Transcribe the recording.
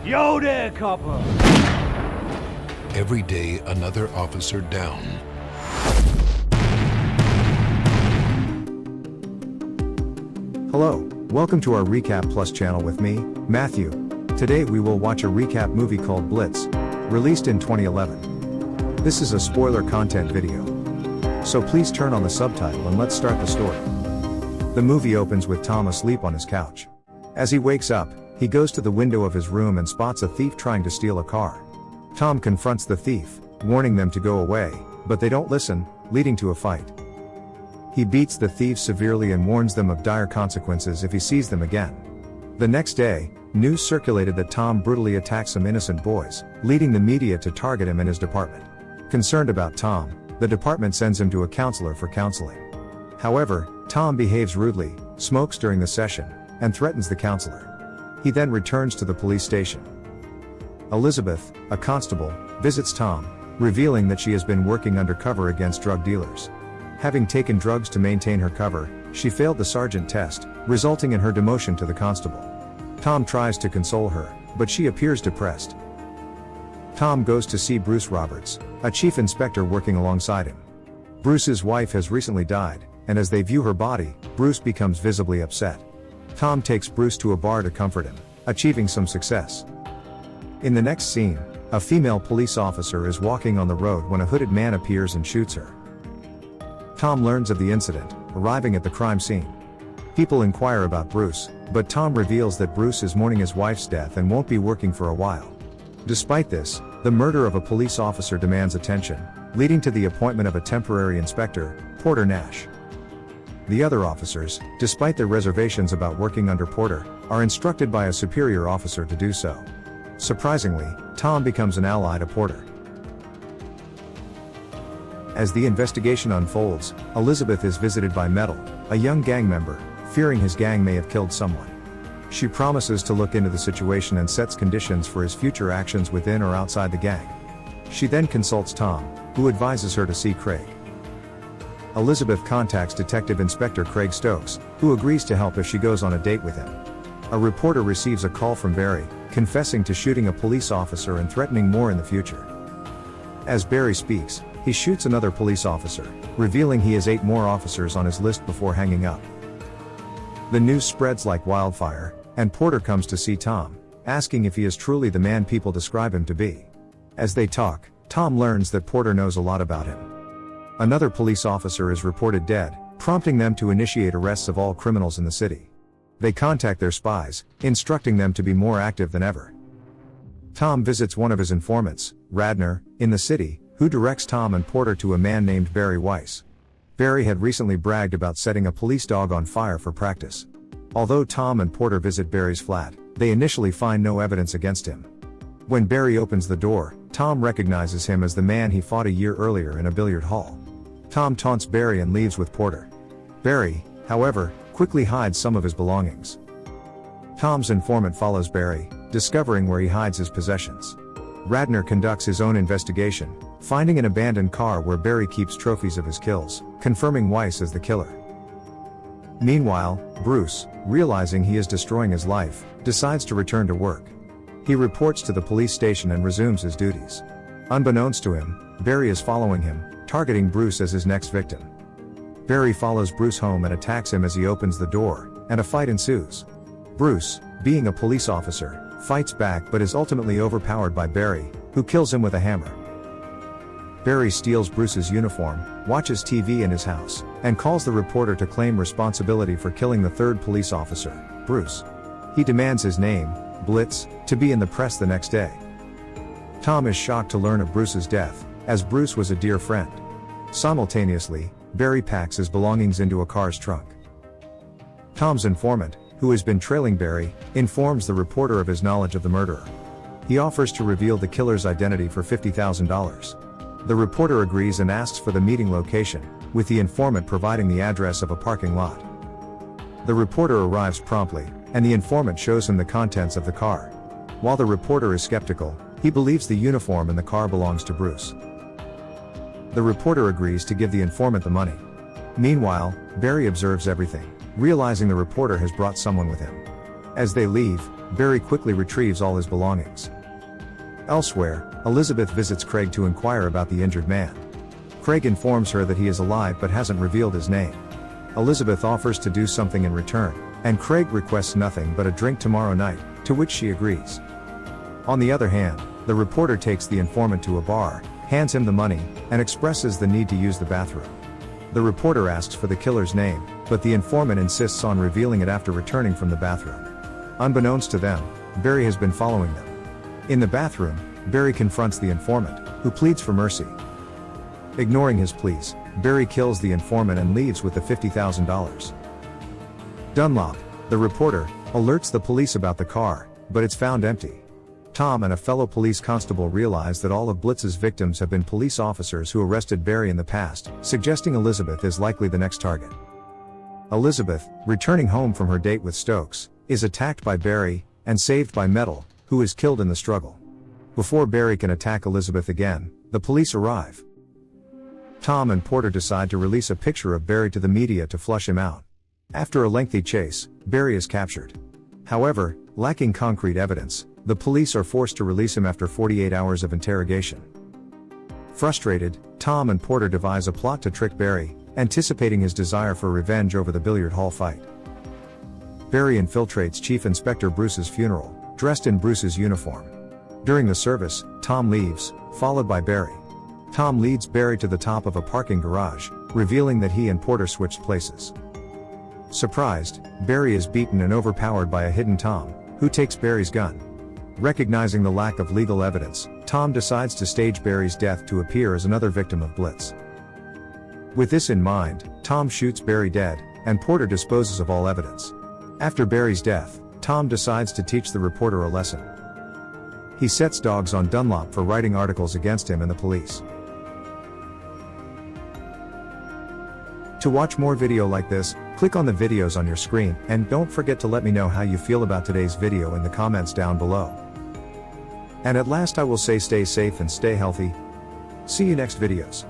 Yo there, copper! Every day, another officer down. Hello, welcome to our RecapPlus channel with me, Matthew. Today we will watch a recap movie called Blitz, released in 2011. This is a spoiler content video. So please turn on the subtitle and let's start the story. The movie opens with Tom asleep on his couch. As he wakes up, he goes to the window of his room and spots a thief trying to steal a car. Tom confronts the thief, warning them to go away, but they don't listen, leading to a fight. He beats the thieves severely and warns them of dire consequences if he sees them again. The next day, news circulated that Tom brutally attacked some innocent boys, leading the media to target him in his department. Concerned about Tom, the department sends him to a counselor for counseling. However, Tom behaves rudely, smokes during the session, and threatens the counselor. He then returns to the police station. Elizabeth, a constable, visits Tom, revealing that she has been working undercover against drug dealers. Having taken drugs to maintain her cover, she failed the sergeant test, resulting in her demotion to the constable. Tom tries to console her, but she appears depressed. Tom goes to see Bruce Roberts, a chief inspector working alongside him. Bruce's wife has recently died, and as they view her body, Bruce becomes visibly upset. Tom takes Bruce to a bar to comfort him, achieving some success. In the next scene, a female police officer is walking on the road when a hooded man appears and shoots her. Tom learns of the incident, arriving at the crime scene. People inquire about Bruce, but Tom reveals that Bruce is mourning his wife's death and won't be working for a while. Despite this, the murder of a police officer demands attention, leading to the appointment of a temporary inspector, Porter Nash. The other officers, despite their reservations about working under Porter, are instructed by a superior officer to do so. Surprisingly, Tom becomes an ally to Porter. As the investigation unfolds, Elizabeth is visited by Metal, a young gang member, fearing his gang may have killed someone. She promises to look into the situation and sets conditions for his future actions within or outside the gang. She then consults Tom, who advises her to see Craig. Elizabeth contacts Detective Inspector Craig Stokes, who agrees to help if she goes on a date with him. A reporter receives a call from Barry, confessing to shooting a police officer and threatening more in the future. As Barry speaks, he shoots another police officer, revealing he has 8 more officers on his list before hanging up. The news spreads like wildfire, and Porter comes to see Tom, asking if he is truly the man people describe him to be. As they talk, Tom learns that Porter knows a lot about him. Another police officer is reported dead, prompting them to initiate arrests of all criminals in the city. They contact their spies, instructing them to be more active than ever. Tom visits one of his informants, Radner, in the city, who directs Tom and Porter to a man named Barry Weiss. Barry had recently bragged about setting a police dog on fire for practice. Although Tom and Porter visit Barry's flat, they initially find no evidence against him. When Barry opens the door, Tom recognizes him as the man he fought a year earlier in a billiard hall. Tom taunts Barry and leaves with Porter. Barry, however, quickly hides some of his belongings. Tom's informant follows Barry, discovering where he hides his possessions. Radner conducts his own investigation, finding an abandoned car where Barry keeps trophies of his kills, confirming Weiss as the killer. Meanwhile, Bruce, realizing he is destroying his life, decides to return to work. He reports to the police station and resumes his duties. Unbeknownst to him, Barry is following him, targeting Bruce as his next victim. Barry follows Bruce home and attacks him as he opens the door, and a fight ensues. Bruce, being a police officer, fights back but is ultimately overpowered by Barry, who kills him with a hammer. Barry steals Bruce's uniform, watches TV in his house, and calls the reporter to claim responsibility for killing the third police officer, Bruce. He demands his name, Blitz, to be in the press the next day. Tom is shocked to learn of Bruce's death, as Bruce was a dear friend. Simultaneously, Barry packs his belongings into a car's trunk. Tom's informant, who has been trailing Barry, informs the reporter of his knowledge of the murderer. He offers to reveal the killer's identity for $50,000. The reporter agrees and asks for the meeting location, with the informant providing the address of a parking lot. The reporter arrives promptly, and the informant shows him the contents of the car. While the reporter is skeptical, he believes the uniform in the car belongs to Bruce. The reporter agrees to give the informant the money. Meanwhile, Barry observes everything, realizing the reporter has brought someone with him. As they leave, Barry quickly retrieves all his belongings. Elsewhere, Elizabeth visits Craig to inquire about the injured man. Craig informs her that he is alive but hasn't revealed his name. Elizabeth offers to do something in return, and Craig requests nothing but a drink tomorrow night, to which she agrees. On the other hand, the reporter takes the informant to a bar, hands him the money, and expresses the need to use the bathroom. The reporter asks for the killer's name, but the informant insists on revealing it after returning from the bathroom. Unbeknownst to them, Barry has been following them. In the bathroom, Barry confronts the informant, who pleads for mercy. Ignoring his pleas, Barry kills the informant and leaves with the $50,000. Dunlop, the reporter, alerts the police about the car, but it's found empty. Tom and a fellow police constable realize that all of Blitz's victims have been police officers who arrested Barry in the past, suggesting Elizabeth is likely the next target. Elizabeth, returning home from her date with Stokes, is attacked by Barry, and saved by Metal, who is killed in the struggle. Before Barry can attack Elizabeth again, the police arrive. Tom and Porter decide to release a picture of Barry to the media to flush him out. After a lengthy chase, Barry is captured. However, lacking concrete evidence, the police are forced to release him after 48 hours of interrogation. Frustrated, Tom and Porter devise a plot to trick Barry, anticipating his desire for revenge over the billiard hall fight. Barry infiltrates Chief Inspector Bruce's funeral, dressed in Bruce's uniform. During the service, Tom leaves, followed by Barry. Tom leads Barry to the top of a parking garage, revealing that he and Porter switched places. Surprised, Barry is beaten and overpowered by a hidden Tom, who takes Barry's gun. Recognizing the lack of legal evidence, Tom decides to stage Barry's death to appear as another victim of Blitz. With this in mind, Tom shoots Barry dead, and Porter disposes of all evidence. After Barry's death, Tom decides to teach the reporter a lesson. He sets dogs on Dunlop for writing articles against him and the police. To watch more video like this, click on the videos on your screen, and don't forget to let me know how you feel about today's video in the comments down below. And at last I will say stay safe and stay healthy. See you next videos.